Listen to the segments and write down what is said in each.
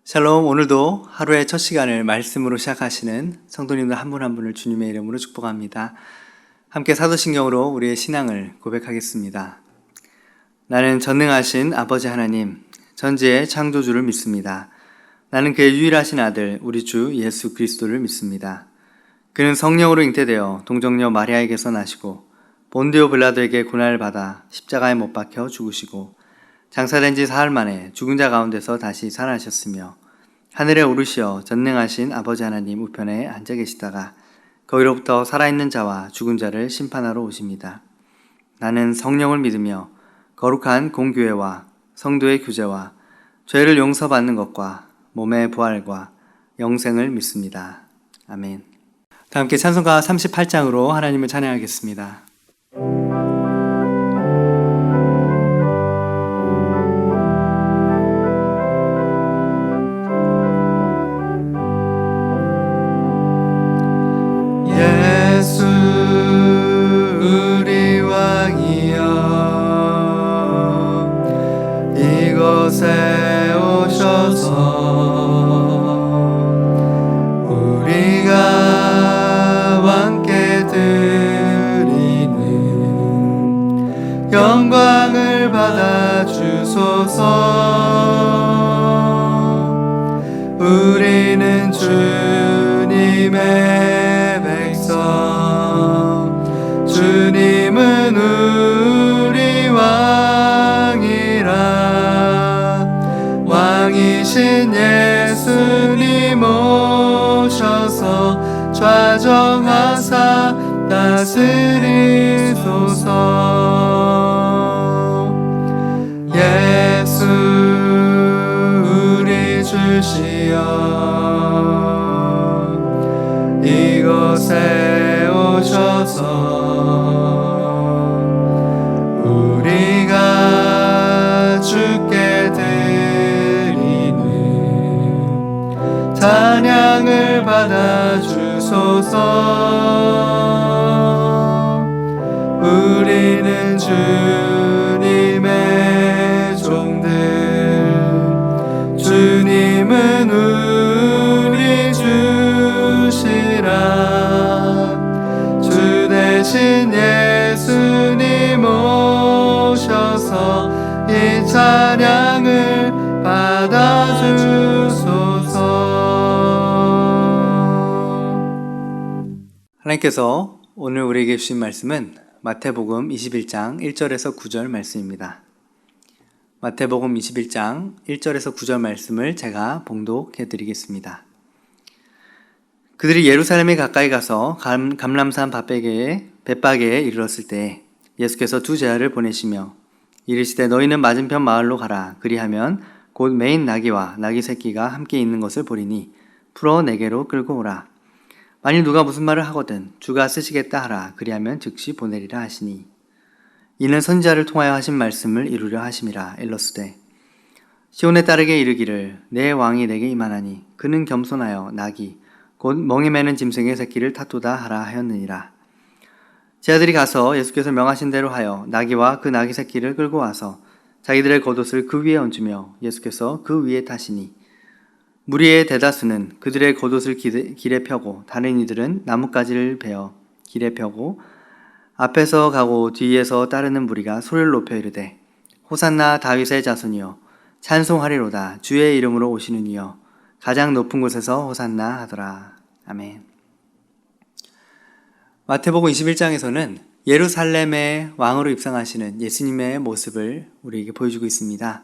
샬롬. 오늘도 하루의 첫 시간을 말씀으로 시작하시는 성도님들 한 분 한 분을 주님의 이름으로 축복합니다. 함께 사도신경으로 우리의 신앙을 고백하겠습니다. 나는 전능하신 아버지 하나님, 전지의 창조주를 믿습니다. 나는 그의 유일하신 아들 우리 주 예수 그리스도를 믿습니다. 그는 성령으로 잉태되어 동정녀 마리아에게서 나시고 본디오 빌라도에게 고난을 받아 십자가에 못 박혀 죽으시고 장사된 지 사흘 만에 죽은 자 가운데서 다시 살아나셨으며 하늘에 오르시어 전능하신 아버지 하나님 우편에 앉아 계시다가 거기로부터 살아있는 자와 죽은 자를 심판하러 오십니다. 나는 성령을 믿으며 거룩한 공교회와 성도의 교제와 죄를 용서받는 것과 몸의 부활과 영생을 믿습니다. 아멘. 다 함께 찬송가 38장으로 하나님을 찬양하겠습니다. 예수 우리 왕이여 이곳에 오셔서 우리가 왕께 드리는 영광을 받아 주소서. 우리는 주님의 주님은 우리 왕이라. 왕이신 예수님 오셔서 좌정하사 다스리소서. 예수 우리 주시여 이곳에 오셔서 우리가 주께 드리는 찬양을 받아 주소서. 우리는 주님의 종들, 주님은 우리 주시라. 주 대신 예수님 오셔서 이 찬양을 받아주소서. 하나님께서 오늘 우리에게 주신 말씀은 마태복음 21장 1절에서 9절 말씀입니다. 마태복음 21장 1절에서 9절 말씀을 제가 봉독해 드리겠습니다. 그들이 예루살렘에 가까이 가서 감람산 벳바게에 이르렀을 때 예수께서 두 제자를 보내시며 이르시되 너희는 맞은편 마을로 가라. 그리하면 곧 매인 나귀와 나귀 새끼가 함께 있는 것을 보리니 풀어 내게로 끌고 오라. 만일 누가 무슨 말을 하거든 주가 쓰시겠다 하라. 그리하면 즉시 보내리라 하시니 이는 선지자를 통하여 하신 말씀을 이루려 하심이라. 일러스되 시온에 따르게 이르기를 내 왕이 내게 임하나니 그는 겸손하여 나귀 곧 멍에 매는 짐승의 새끼를 탓도다 하라 하였느니라. 제자들이 가서 예수께서 명하신 대로 하여 나귀와 그 나귀 새끼를 끌고 와서 자기들의 겉옷을 그 위에 얹으며 예수께서 그 위에 타시니 무리의 대다수는 그들의 겉옷을 길에 펴고 다른 이들은 나뭇가지를 베어 길에 펴고 앞에서 가고 뒤에서 따르는 무리가 소리를 높여 이르되 호산나 다윗의 자손이여 찬송하리로다. 주의 이름으로 오시는 이여 가장 높은 곳에서 호산나 하더라. 아멘. 마태복음 21장에서는 예루살렘의 왕으로 입성하시는 예수님의 모습을 우리에게 보여주고 있습니다.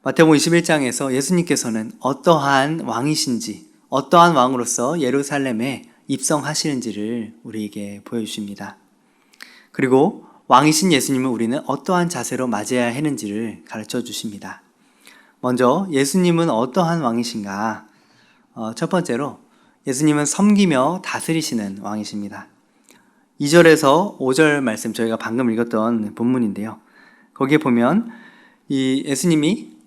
마태복음 21장에서 예수님께서는 어떠한 왕이신지, 어떠한 왕으로서 예루살렘에 입성하시는지를 우리에게 보여주십니다. 그리고 왕이신 예수님을 우리는 어떠한 자세로 맞이해야 하는지를 가르쳐 주십니다. 먼저 예수님은 어떠한 왕이신가? 첫 번째로 예수님은 섬기며 다스리시는 왕이십니다. 2절에서 5절 말씀 저희가 방금 읽었던 본문인데요. 거기에 보면 이 예수님이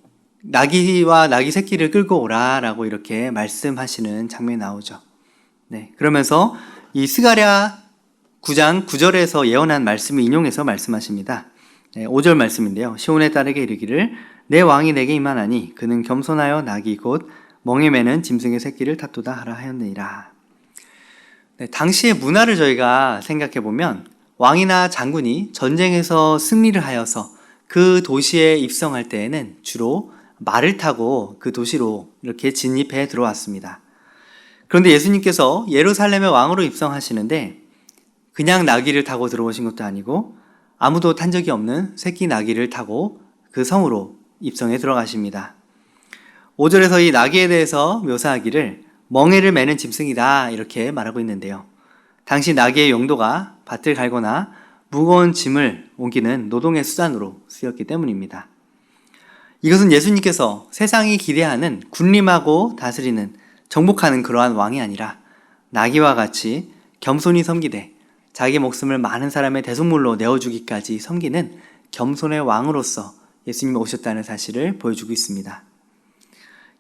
나귀와 나귀 새끼를 끌고 오라라고 이렇게 말씀하시는 장면이 나오죠. 네, 그러면서 이 스가랴 9장 9절에서 예언한 말씀을 인용해서 말씀하십니다. 5절 말씀인데요. 시온에 따르게 이르기를 내 왕이 내게 임하나니 그는 겸손하여 나귀 곧 멍에 매는 짐승의 새끼를 탓도다 하라 하였느니라. 네, 당시의 문화를 저희가 생각해 보면 왕이나 장군이 전쟁에서 승리를 하여서 그 도시에 입성할 때에는 주로 말을 타고 그 도시로 이렇게 진입해 들어왔습니다. 그런데 예수님께서 예루살렘의 왕으로 입성하시는데 그냥 나귀를 타고 들어오신 것도 아니고 아무도 탄 적이 없는 새끼 나귀를 타고 그 성으로 입성해 들어가십니다. 5절에서 이 나귀에 대해서 묘사하기를 멍에를 매는 짐승이다 이렇게 말하고 있는데요. 당시 나귀의 용도가 밭을 갈거나 무거운 짐을 옮기는 노동의 수단으로 쓰였기 때문입니다. 이것은 예수님께서 세상이 기대하는 군림하고 다스리는 정복하는 그러한 왕이 아니라 나귀와 같이 겸손히 섬기되 자기 목숨을 많은 사람의 대속물로 내어주기까지 섬기는 겸손의 왕으로서 예수님이 오셨다는 사실을 보여주고 있습니다.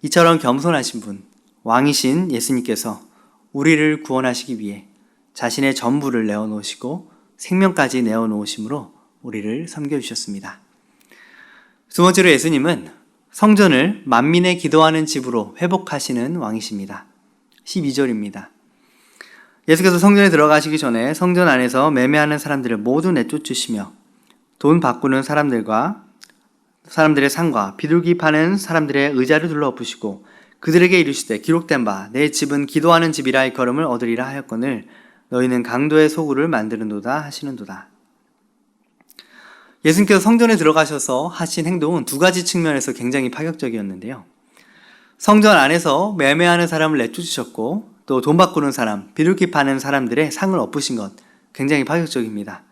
이처럼 겸손하신 분, 왕이신 예수님께서 우리를 구원하시기 위해 자신의 전부를 내어놓으시고 생명까지 내어놓으심으로 우리를 섬겨주셨습니다. 두 번째로 예수님은 성전을 만민의 기도하는 집으로 회복하시는 왕이십니다. 12절입니다. 예수께서 성전에 들어가시기 전에 성전 안에서 매매하는 사람들을 모두 내쫓으시며 돈 바꾸는 사람들의 상과 비둘기 파는 사람들의 의자를 둘러엎으시고 그들에게 이르시되 기록된 바 내 집은 기도하는 집이라 일컬음을 얻으리라 하였거늘 너희는 강도의 소굴을 만드는도다 하시는도다. 예수님께서 성전에 들어가셔서 하신 행동은 두 가지 측면에서 굉장히 파격적이었는데요. 성전 안에서 매매하는 사람을 내쫓으셨고 또 돈 바꾸는 사람, 비둘기 파는 사람들의 상을 엎으신 것 굉장히 파격적입니다.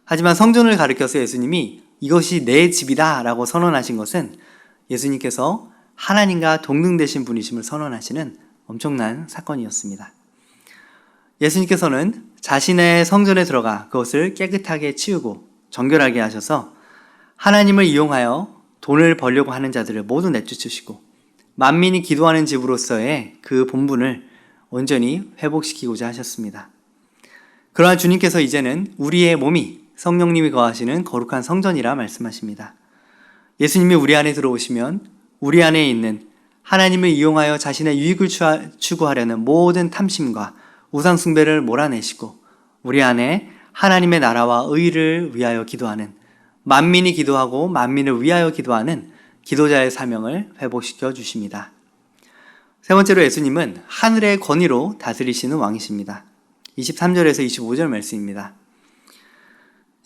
하지만 성전을 가리켜서 예수님이 이것이 내 집이다 라고 선언하신 것은 예수님께서 하나님과 동등되신 분이심을 선언하시는 엄청난 사건이었습니다. 예수님께서는 자신의 성전에 들어가 그것을 깨끗하게 치우고 정결하게 하셔서 하나님을 이용하여 돈을 벌려고 하는 자들을 모두 내쫓으시고 만민이 기도하는 집으로서의 그 본분을 온전히 회복시키고자 하셨습니다. 그러나 주님께서 이제는 우리의 몸이 성령님이 거하시는 거룩한 성전이라 말씀하십니다. 예수님이 우리 안에 들어오시면 우리 안에 있는 하나님을 이용하여 자신의 유익을 추구하려는 모든 탐심과 우상 숭배를 몰아내시고 우리 안에 하나님의 나라와 의를 위하여 기도하는 만민이 기도하고 만민을 위하여 기도하는 기도자의 사명을 회복시켜 주십니다. 세 번째로 예수님은 하늘의 권위로 다스리시는 왕이십니다. 23절에서 25절 말씀입니다.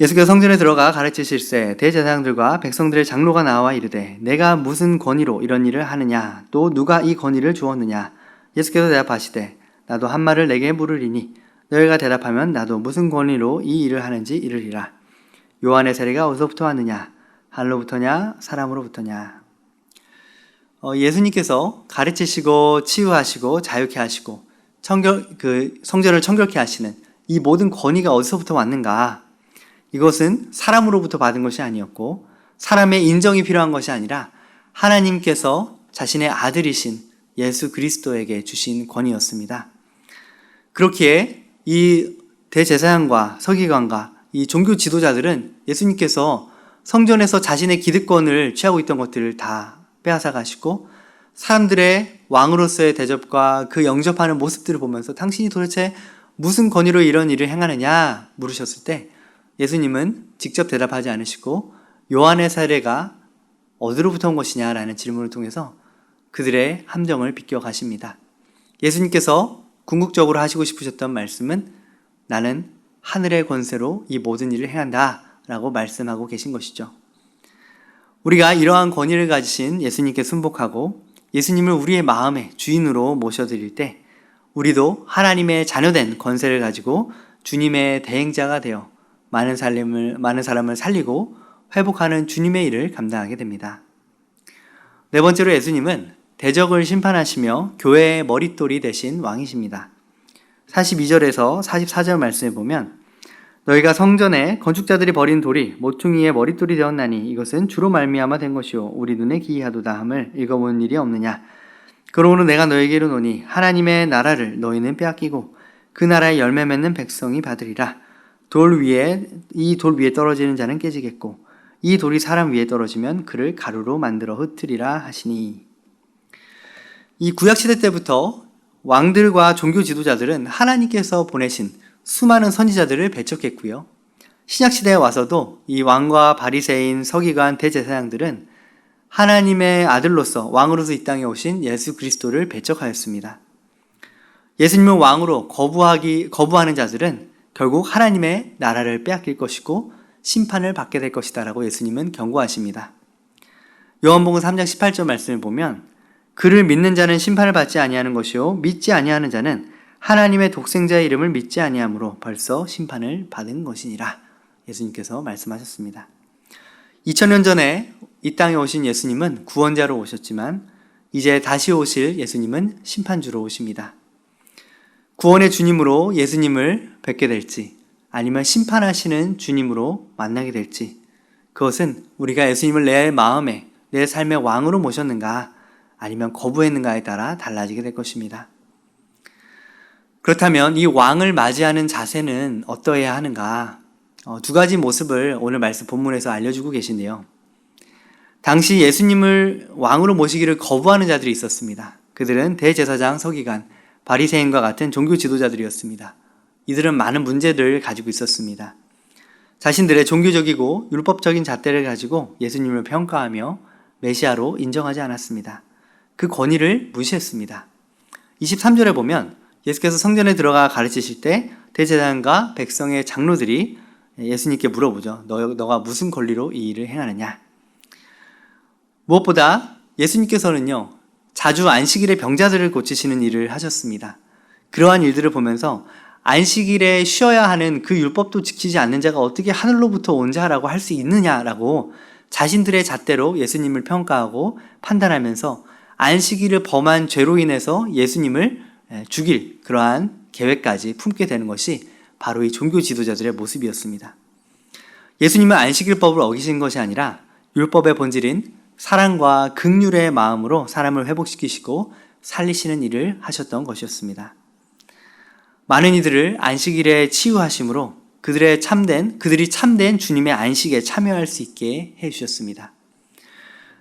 예수께서 성전에 들어가 가르치실세 대제사장들과 백성들의 장로가 나와 이르되 내가 무슨 권위로 이런 일을 하느냐 또 누가 이 권위를 주었느냐. 예수께서 대답하시되 나도 한 말을 내게 물으리니 너희가 대답하면 나도 무슨 권위로 이 일을 하는지 이르리라. 요한의 세례가 어디서부터 왔느냐 하늘로부터냐 사람으로부터냐. 예수님께서 가르치시고 치유하시고 자유케 하시고 성전을 청결케 하시는 이 모든 권위가 어디서부터 왔는가? 이것은 사람으로부터 받은 것이 아니었고 사람의 인정이 필요한 것이 아니라 하나님께서 자신의 아들이신 예수 그리스도에게 주신 권위였습니다. 그렇기에 이 대제사장과 서기관과 이 종교 지도자들은 예수님께서 성전에서 자신의 기득권을 취하고 있던 것들을 다 빼앗아 가시고 사람들의 왕으로서의 대접과 그 영접하는 모습들을 보면서 당신이 도대체 무슨 권위로 이런 일을 행하느냐 물으셨을 때 예수님은 직접 대답하지 않으시고 요한의 세례가 어디로부터 온 것이냐라는 질문을 통해서 그들의 함정을 비껴 가십니다. 예수님께서 궁극적으로 하시고 싶으셨던 말씀은 나는 하늘의 권세로 이 모든 일을 행한다 라고 말씀하고 계신 것이죠. 우리가 이러한 권위를 가지신 예수님께 순복하고 예수님을 우리의 마음의 주인으로 모셔드릴 때 우리도 하나님의 자녀된 권세를 가지고 주님의 대행자가 되어 많은 사람을 살리고 회복하는 주님의 일을 감당하게 됩니다. 네 번째로 예수님은 대적을 심판하시며 교회의 머릿돌이 되신 왕이십니다. 42절에서 44절 말씀에 보면 너희가 성전에 건축자들이 버린 돌이 모퉁이의 머릿돌이 되었나니 이것은 주로 말미암아 된 것이요 우리 눈에 기이하도다 함을 읽어본 일이 없느냐. 그러므로 내가 너희에게 이르노니 하나님의 나라를 너희는 빼앗기고 그 나라의 열매 맺는 백성이 받으리라. 이 돌 위에 떨어지는 자는 깨지겠고 이 돌이 사람 위에 떨어지면 그를 가루로 만들어 흩으리라 하시니. 이 구약시대 때부터 왕들과 종교 지도자들은 하나님께서 보내신 수많은 선지자들을 배척했고요. 신약시대에 와서도 이 왕과 바리새인, 서기관, 대제사장들은 하나님의 아들로서 왕으로서 이 땅에 오신 예수 그리스도를 배척하였습니다. 예수님을 왕으로 거부하는 자들은 결국 하나님의 나라를 빼앗길 것이고 심판을 받게 될 것이다 라고 예수님은 경고하십니다. 요한복음 3장 18절 말씀을 보면 그를 믿는 자는 심판을 받지 아니하는 것이요 믿지 아니하는 자는 하나님의 독생자의 이름을 믿지 아니하므로 벌써 심판을 받은 것이니라. 예수님께서 말씀하셨습니다. 2000년 전에 이 땅에 오신 예수님은 구원자로 오셨지만 이제 다시 오실 예수님은 심판주로 오십니다. 구원의 주님으로 예수님을 뵙게 될지 아니면 심판하시는 주님으로 만나게 될지 그것은 우리가 예수님을 내 마음에 내 삶의 왕으로 모셨는가 아니면 거부했는가에 따라 달라지게 될 것입니다. 그렇다면 이 왕을 맞이하는 자세는 어떠해야 하는가? 두 가지 모습을 오늘 말씀 본문에서 알려주고 계신데요. 당시 예수님을 왕으로 모시기를 거부하는 자들이 있었습니다. 그들은 대제사장, 서기관, 바리새인과 같은 종교 지도자들이었습니다. 이들은 많은 문제들을 가지고 있었습니다. 자신들의 종교적이고 율법적인 잣대를 가지고 예수님을 평가하며 메시아로 인정하지 않았습니다. 그 권위를 무시했습니다. 23절에 보면 예수께서 성전에 들어가 가르치실 때 대제사장과 백성의 장로들이 예수님께 물어보죠. 너가 무슨 권리로 이 일을 행하느냐? 무엇보다 예수님께서는요, 자주 안식일에 병자들을 고치시는 일을 하셨습니다. 그러한 일들을 보면서 안식일에 쉬어야 하는 그 율법도 지키지 않는 자가 어떻게 하늘로부터 온 자라고 할 수 있느냐라고 자신들의 잣대로 예수님을 평가하고 판단하면서 안식일을 범한 죄로 인해서 예수님을 죽일 그러한 계획까지 품게 되는 것이 바로 이 종교 지도자들의 모습이었습니다. 예수님은 안식일법을 어기신 것이 아니라 율법의 본질인 사랑과 긍휼의 마음으로 사람을 회복시키시고 살리시는 일을 하셨던 것이었습니다. 많은 이들을 안식일에 치유하심으로 그들이 참된 주님의 안식에 참여할 수 있게 해주셨습니다.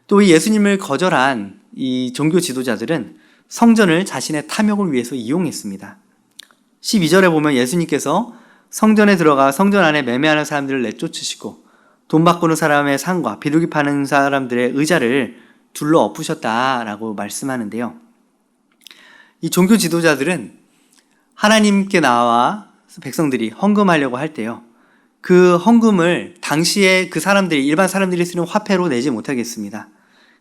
또 이 예수님을 거절한 이 종교 지도자들은 성전을 자신의 탐욕을 위해서 이용했습니다. 12절에 보면 예수님께서 성전에 들어가 성전 안에 매매하는 사람들을 내쫓으시고 돈 바꾸는 사람의 상과 비둘기 파는 사람들의 의자를 둘러 엎으셨다라고 말씀하는데요. 이 종교 지도자들은 하나님께 나와 백성들이 헌금하려고 할 때요, 그 헌금을 당시에 그 사람들이 일반 사람들이 쓰는 화폐로 내지 못하겠습니다.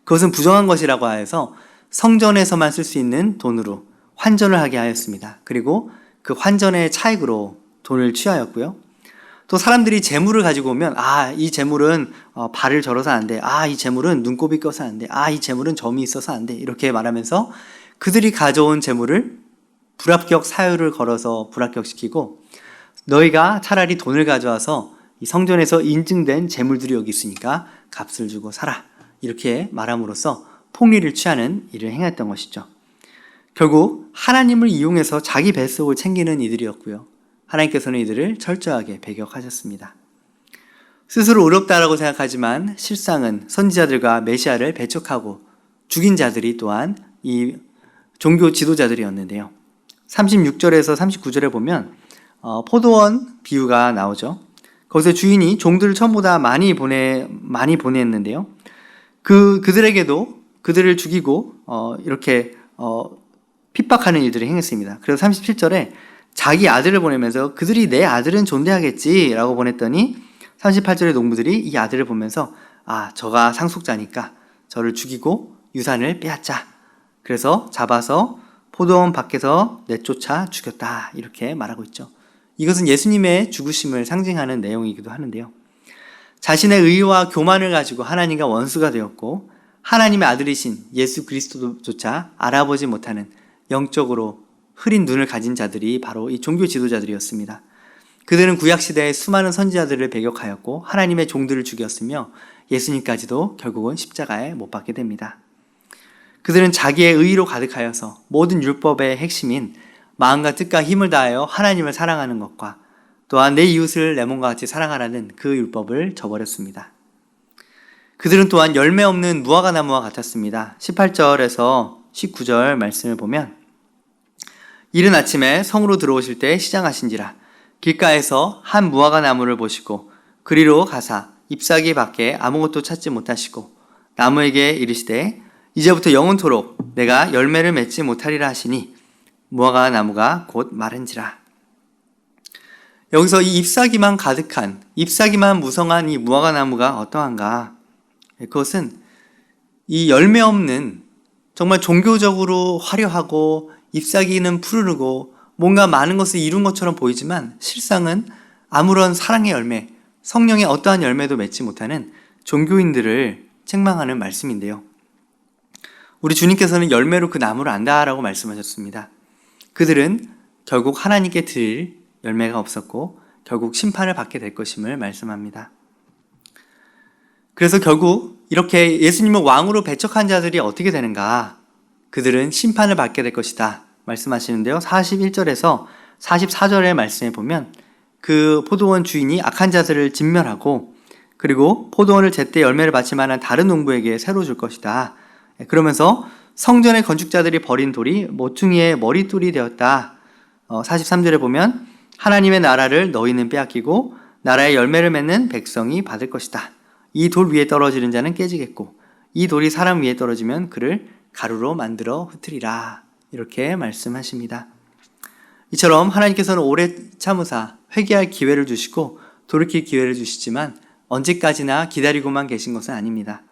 그것은 부정한 것이라고 하여서 성전에서만 쓸 수 있는 돈으로 환전을 하게 하였습니다. 그리고 그 환전의 차익으로 돈을 취하였고요. 또 사람들이 재물을 가지고 오면 이 재물은 발을 절어서 안 돼. 이 재물은 눈곱이 껴서 안 돼. 이 재물은 점이 있어서 안 돼. 이렇게 말하면서 그들이 가져온 재물을 불합격 사유를 걸어서 불합격시키고 너희가 차라리 돈을 가져와서 이 성전에서 인증된 재물들이 여기 있으니까 값을 주고 사라. 이렇게 말함으로써 폭리를 취하는 일을 행했던 것이죠. 결국 하나님을 이용해서 자기 뱃속을 챙기는 이들이었고요. 하나님께서는 이들을 철저하게 배격하셨습니다. 스스로 의롭다라고 생각하지만 실상은 선지자들과 메시아를 배척하고 죽인 자들이 또한 이 종교 지도자들이었는데요. 36절에서 39절에 보면 포도원 비유가 나오죠. 거기서 주인이 종들을 처음보다 많이 보냈는데요. 그들에게도 그들을 죽이고 이렇게 핍박하는 일들을 행했습니다. 그래서 37절에 자기 아들을 보내면서 그들이 내 아들은 존대하겠지라고 보냈더니 38절의 농부들이 이 아들을 보면서 저가 상속자니까 저를 죽이고 유산을 빼앗자. 그래서 잡아서 포도원 밖에서 내쫓아 죽였다. 이렇게 말하고 있죠. 이것은 예수님의 죽으심을 상징하는 내용이기도 하는데요. 자신의 의와 교만을 가지고 하나님과 원수가 되었고 하나님의 아들이신 예수 그리스도조차 알아보지 못하는 영적으로 흐린 눈을 가진 자들이 바로 이 종교 지도자들이었습니다. 그들은 구약시대의 수많은 선지자들을 배격하였고 하나님의 종들을 죽였으며 예수님까지도 결국은 십자가에 못 박게 됩니다. 그들은 자기의 의로 가득하여서 모든 율법의 핵심인 마음과 뜻과 힘을 다하여 하나님을 사랑하는 것과 또한 내 이웃을 내 몸과 같이 사랑하라는 그 율법을 저버렸습니다. 그들은 또한 열매 없는 무화과 나무와 같았습니다. 18절에서 19절 말씀을 보면 이른 아침에 성으로 들어오실 때 시장하신지라 길가에서 한 무화과 나무를 보시고 그리로 가사 잎사귀 밖에 아무것도 찾지 못하시고 나무에게 이르시되 이제부터 영원토록 내가 열매를 맺지 못하리라 하시니 무화과 나무가 곧 마른지라. 여기서 이 잎사귀만 가득한, 잎사귀만 무성한 이 무화과 나무가 어떠한가? 그것은 이 열매 없는 정말 종교적으로 화려하고 잎사귀는 푸르르고 뭔가 많은 것을 이룬 것처럼 보이지만 실상은 아무런 사랑의 열매, 성령의 어떠한 열매도 맺지 못하는 종교인들을 책망하는 말씀인데요. 우리 주님께서는 열매로 그 나무를 안다라고 말씀하셨습니다. 그들은 결국 하나님께 드릴 열매가 없었고 결국 심판을 받게 될 것임을 말씀합니다. 그래서 결국 이렇게 예수님을 왕으로 배척한 자들이 어떻게 되는가? 그들은 심판을 받게 될 것이다 말씀하시는데요. 41절에서 44절의 말씀에 보면 그 포도원 주인이 악한 자들을 진멸하고 그리고 포도원을 제때 열매를 받을 만한 다른 농부에게 새로 줄 것이다. 그러면서 성전의 건축자들이 버린 돌이 모퉁이의 머릿돌이 되었다. 43절에 보면 하나님의 나라를 너희는 빼앗기고 나라의 열매를 맺는 백성이 받을 것이다. 이 돌 위에 떨어지는 자는 깨지겠고 이 돌이 사람 위에 떨어지면 그를 가루로 만들어 흩으리라. 이렇게 말씀하십니다. 이처럼 하나님께서는 오래 참으사 회개할 기회를 주시고 돌이킬 기회를 주시지만 언제까지나 기다리고만 계신 것은 아닙니다.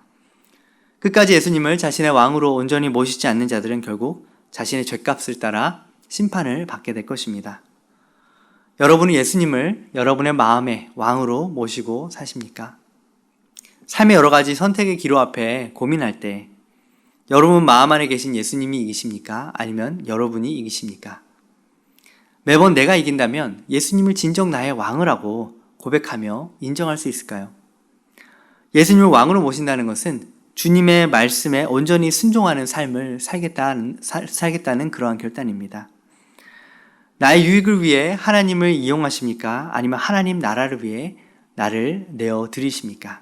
끝까지 예수님을 자신의 왕으로 온전히 모시지 않는 자들은 결국 자신의 죗값을 따라 심판을 받게 될 것입니다. 여러분은 예수님을 여러분의 마음의 왕으로 모시고 사십니까? 삶의 여러 가지 선택의 기로 앞에 고민할 때 여러분 마음 안에 계신 예수님이 이기십니까? 아니면 여러분이 이기십니까? 매번 내가 이긴다면 예수님을 진정 나의 왕을 하고 고백하며 인정할 수 있을까요? 예수님을 왕으로 모신다는 것은 주님의 말씀에 온전히 순종하는 삶을 살겠다는 그러한 결단입니다. 나의 유익을 위해 하나님을 이용하십니까? 아니면 하나님 나라를 위해 나를 내어드리십니까?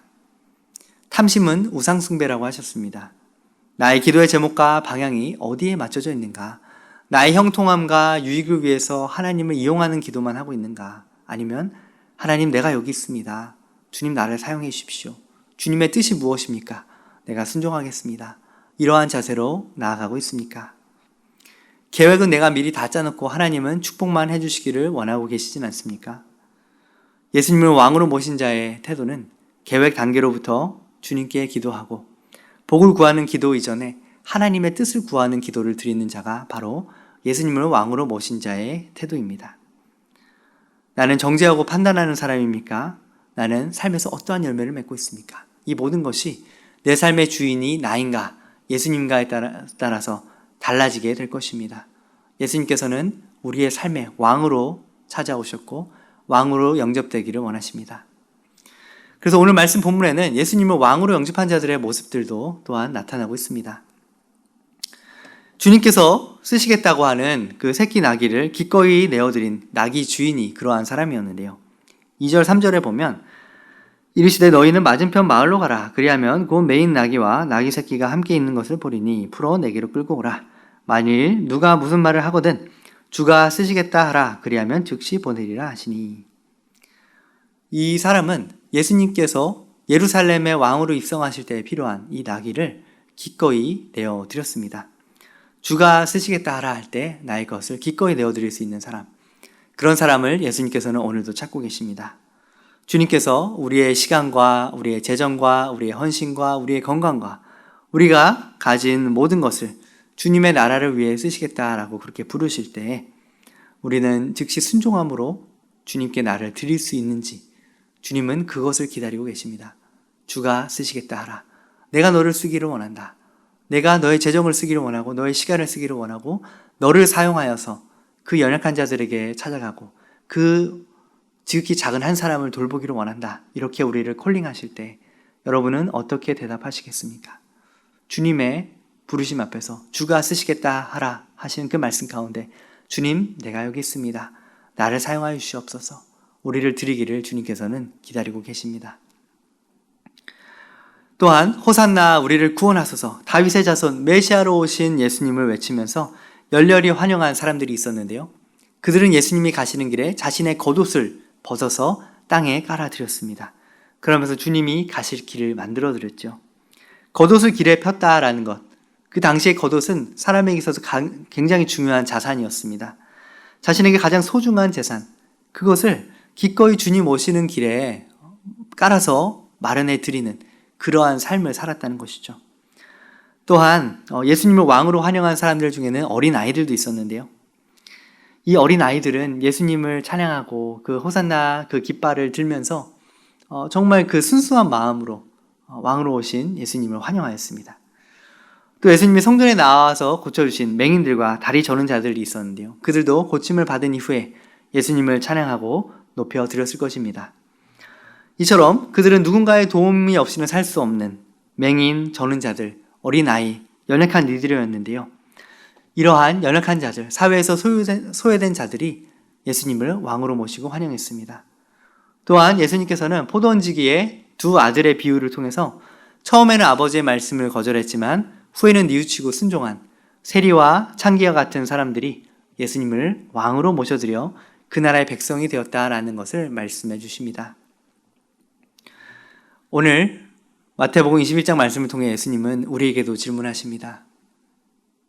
탐심은 우상숭배라고 하셨습니다. 나의 기도의 제목과 방향이 어디에 맞춰져 있는가? 나의 형통함과 유익을 위해서 하나님을 이용하는 기도만 하고 있는가? 아니면 하나님 내가 여기 있습니다. 주님 나를 사용해 주십시오. 주님의 뜻이 무엇입니까? 내가 순종하겠습니다. 이러한 자세로 나아가고 있습니까? 계획은 내가 미리 다 짜놓고 하나님은 축복만 해주시기를 원하고 계시진 않습니까? 예수님을 왕으로 모신 자의 태도는 계획 단계로부터 주님께 기도하고 복을 구하는 기도 이전에 하나님의 뜻을 구하는 기도를 드리는 자가 바로 예수님을 왕으로 모신 자의 태도입니다. 나는 정죄하고 판단하는 사람입니까? 나는 삶에서 어떠한 열매를 맺고 있습니까? 이 모든 것이 내 삶의 주인이 나인가 예수님과에 따라서 달라지게 될 것입니다. 예수님께서는 우리의 삶의 왕으로 찾아오셨고 왕으로 영접되기를 원하십니다. 그래서 오늘 말씀 본문에는 예수님을 왕으로 영접한 자들의 모습들도 또한 나타나고 있습니다. 주님께서 쓰시겠다고 하는 그 새끼 나귀를 기꺼이 내어드린 나귀 주인이 그러한 사람이었는데요. 2절 3절에 보면 이르시되 너희는 맞은편 마을로 가라. 그리하면 곧 매인 나귀와 나귀 새끼가 함께 있는 것을 보리니 풀어 내게로 끌고 오라. 만일 누가 무슨 말을 하거든 주가 쓰시겠다 하라. 그리하면 즉시 보내리라 하시니. 이 사람은 예수님께서 예루살렘의 왕으로 입성하실 때 필요한 이 나귀를 기꺼이 내어드렸습니다. 주가 쓰시겠다 하라 할 때 나의 것을 기꺼이 내어드릴 수 있는 사람, 그런 사람을 예수님께서는 오늘도 찾고 계십니다. 주님께서 우리의 시간과 우리의 재정과 우리의 헌신과 우리의 건강과 우리가 가진 모든 것을 주님의 나라를 위해 쓰시겠다라고 그렇게 부르실 때 우리는 즉시 순종함으로 주님께 나를 드릴 수 있는지 주님은 그것을 기다리고 계십니다. 주가 쓰시겠다 하라. 내가 너를 쓰기를 원한다. 내가 너의 재정을 쓰기를 원하고 너의 시간을 쓰기를 원하고 너를 사용하여서 그 연약한 자들에게 찾아가고 그 지극히 작은 한 사람을 돌보기를 원한다. 이렇게 우리를 콜링하실 때 여러분은 어떻게 대답하시겠습니까? 주님의 부르심 앞에서 주가 쓰시겠다 하라 하시는 그 말씀 가운데 주님 내가 여기 있습니다. 나를 사용하여 주시옵소서. 우리를 드리기를 주님께서는 기다리고 계십니다. 또한 호산나 우리를 구원하소서 다윗의 자손 메시아로 오신 예수님을 외치면서 열렬히 환영한 사람들이 있었는데요. 그들은 예수님이 가시는 길에 자신의 겉옷을 벗어서 땅에 깔아드렸습니다. 그러면서 주님이 가실 길을 만들어드렸죠. 겉옷을 길에 폈다라는 것, 그 당시의 겉옷은 사람에게 있어서 굉장히 중요한 자산이었습니다. 자신에게 가장 소중한 재산, 그것을 기꺼이 주님 오시는 길에 깔아서 마련해 드리는 그러한 삶을 살았다는 것이죠. 또한 예수님을 왕으로 환영한 사람들 중에는 어린 아이들도 있었는데요. 이 어린 아이들은 예수님을 찬양하고 그 호산나 그 깃발을 들면서 정말 그 순수한 마음으로 왕으로 오신 예수님을 환영하였습니다. 또 예수님이 성전에 나와서 고쳐주신 맹인들과 다리 저는 자들이 있었는데요. 그들도 고침을 받은 이후에 예수님을 찬양하고 높여 드렸을 것입니다. 이처럼 그들은 누군가의 도움이 없이는 살 수 없는 맹인, 저는 자들, 어린아이, 연약한 이들이었는데요. 이러한 연약한 자들, 사회에서 소외된 자들이 예수님을 왕으로 모시고 환영했습니다. 또한 예수님께서는 포도 얹기의 두 아들의 비유를 통해서 처음에는 아버지의 말씀을 거절했지만 후에는 뉘우치고 순종한 세리와 창기와 같은 사람들이 예수님을 왕으로 모셔드려 그 나라의 백성이 되었다라는 것을 말씀해 주십니다. 오늘 마태복음 21장 말씀을 통해 예수님은 우리에게도 질문하십니다.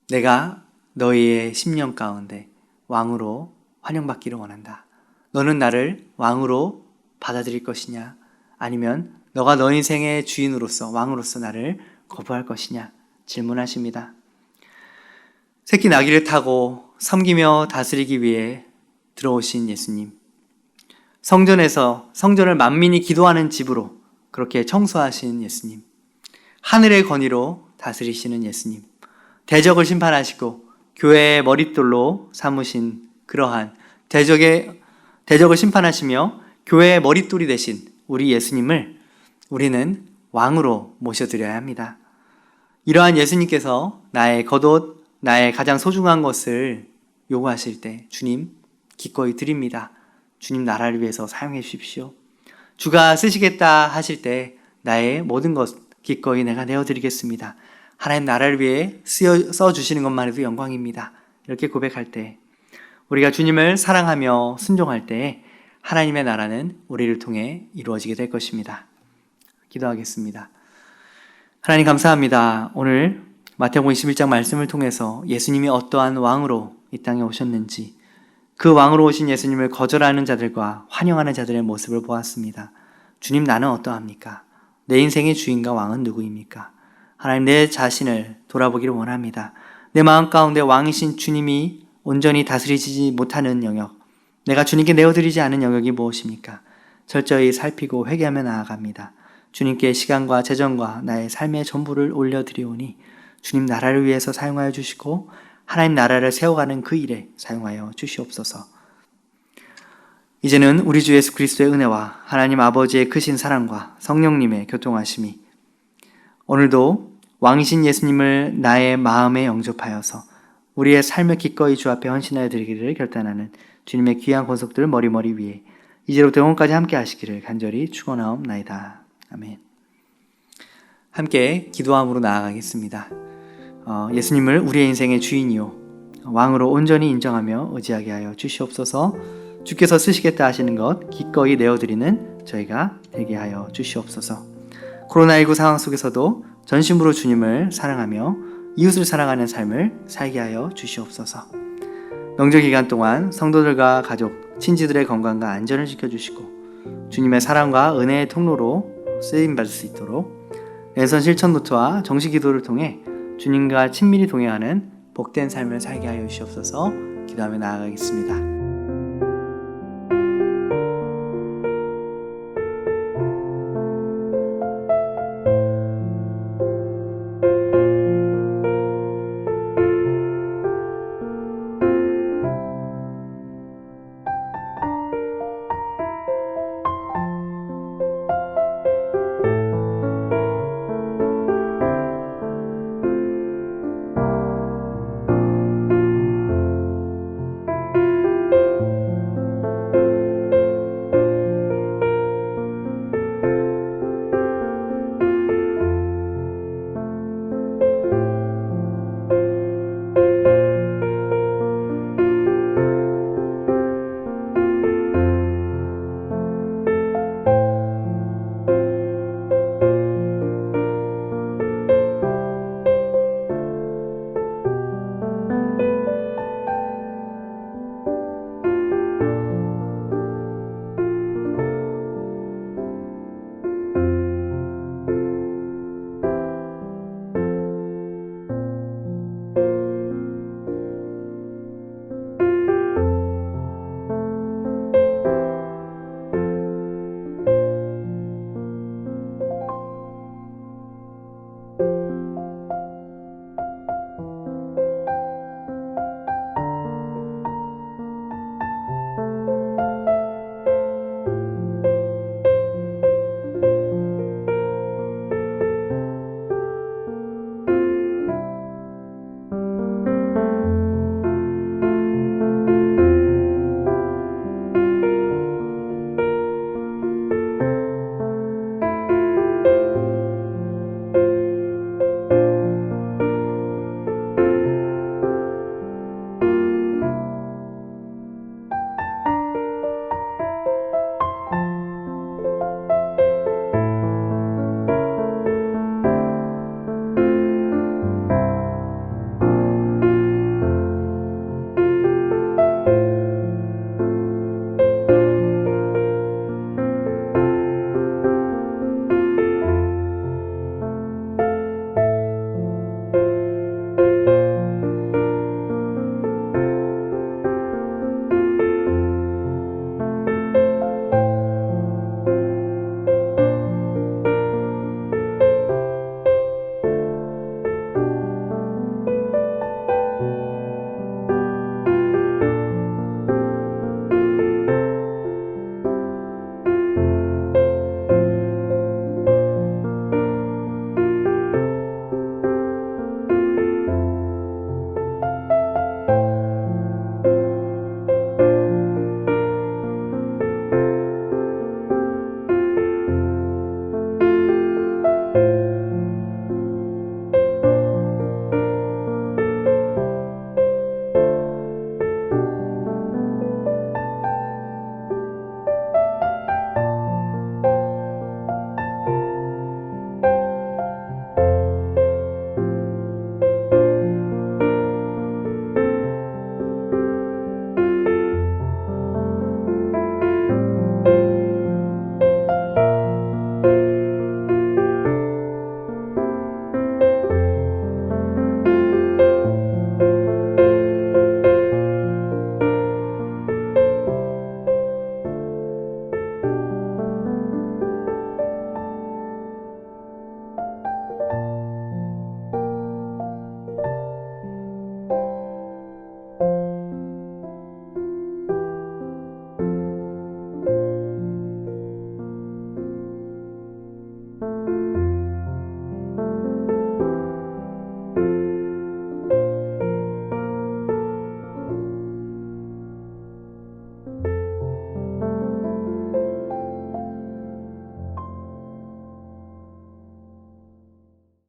내가 너희의 심령 가운데 왕으로 환영받기를 원한다. 너는 나를 왕으로 받아들일 것이냐? 아니면 너가 너 인생의 주인으로서 왕으로서 나를 거부할 것이냐? 질문하십니다. 새끼 나귀를 타고 섬기며 다스리기 위해 들어오신 예수님. 성전을 만민이 기도하는 집으로 그렇게 청소하신 예수님. 하늘의 권위로 다스리시는 예수님. 대적을 심판하시고 교회의 머릿돌로 삼으신 그러한 대적을 심판하시며 교회의 머릿돌이 되신 우리 예수님을 우리는 왕으로 모셔드려야 합니다. 이러한 예수님께서 나의 겉옷, 나의 가장 소중한 것을 요구하실 때 주님 기꺼이 드립니다. 주님 나라를 위해서 사용해 주십시오. 주가 쓰시겠다 하실 때 나의 모든 것 기꺼이 내가 내어드리겠습니다. 하나님 나라를 위해 써주시는 것만 해도 영광입니다. 이렇게 고백할 때 우리가 주님을 사랑하며 순종할 때 하나님의 나라는 우리를 통해 이루어지게 될 것입니다. 기도하겠습니다. 하나님 감사합니다. 오늘 마태복음 21장 말씀을 통해서 예수님이 어떠한 왕으로 이 땅에 오셨는지 그 왕으로 오신 예수님을 거절하는 자들과 환영하는 자들의 모습을 보았습니다. 주님 나는 어떠합니까? 내 인생의 주인과 왕은 누구입니까? 하나님 내 자신을 돌아보기를 원합니다. 내 마음 가운데 왕이신 주님이 온전히 다스리지 못하는 영역, 내가 주님께 내어드리지 않은 영역이 무엇입니까? 철저히 살피고 회개하며 나아갑니다. 주님께 시간과 재정과 나의 삶의 전부를 올려드리오니 주님 나라를 위해서 사용하여 주시고 하나님 나라를 세워가는 그 일에 사용하여 주시옵소서. 이제는 우리 주 예수 그리스도의 은혜와 하나님 아버지의 크신 사랑과 성령님의 교통하심이 오늘도 왕이신 예수님을 나의 마음에 영접하여서 우리의 삶을 기꺼이 주 앞에 헌신하여 드리기를 결단하는 주님의 귀한 권속들 머리머리 위에 이제로부터 영원까지 함께 하시기를 간절히 축원하옵나이다. 아멘. 함께 기도함으로 나아가겠습니다. 예수님을 우리의 인생의 주인이요 왕으로 온전히 인정하며 의지하게 하여 주시옵소서. 주께서 쓰시겠다 하시는 것 기꺼이 내어드리는 저희가 되게 하여 주시옵소서. 코로나19 상황 속에서도 전심으로 주님을 사랑하며 이웃을 사랑하는 삶을 살게 하여 주시옵소서. 명절 기간 동안 성도들과 가족, 친지들의 건강과 안전을 지켜주시고 주님의 사랑과 은혜의 통로로 쓰임받을 수 있도록 랜선 실천 노트와 정식 기도를 통해 주님과 친밀히 동행하는 복된 삶을 살게 하여 주시옵소서. 기도하며 나아가겠습니다.